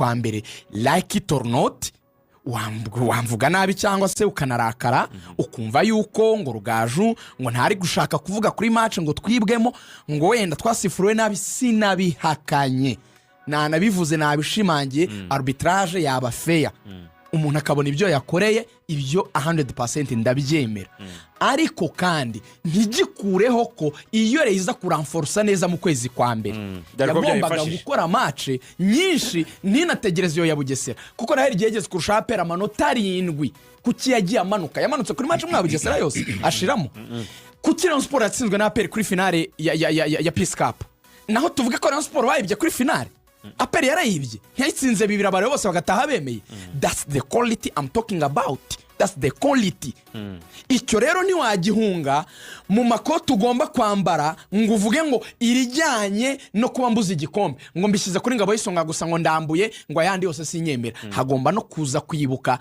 kwa mbere like it or not wamvuga nabi cyangwa se ukanarakara ukumva yuko ngo rugaju ngo ntari gushaka kuvuga kuri match ngo twibwemo ngo wenda twasifuriwe nabi sinabihakanye nabivuze nabishimangiye arbitrage yaba fair umuntu akabona ibyo yakoreye ibyo 100% ndabyemera ariko kandi ntigikureho ko iyo reiza kuranforsa neza mu kwezi kwa mbere yagombaga gukora match nyinshi ninategereza yo ya Bugesera kuko naho rigegeze kurusha apera amanota 7 kuki yagiye yamanutse kuri match mwa Bugesera yose ashiramo kuki Rayon Sport yatsinzwe na apera kuri finale ya Peace Cup naho tuvuge ko Rayon Sport bayibye kuri finale apera yarayibye ntiyitsinze bibiri abare bose bagataha bemeye that's the quality I'm talking about that's the quality icyo rero ni wagihunga mu makoti ugomba kwambara ngo uvuge ngo irijyanye no kuba mbuze igikombe ngo mbishyize kuri ngabo y'isonga gusa ngo ndambuye ngo ayandi yose sinyemera hagomba no kuza kwibuka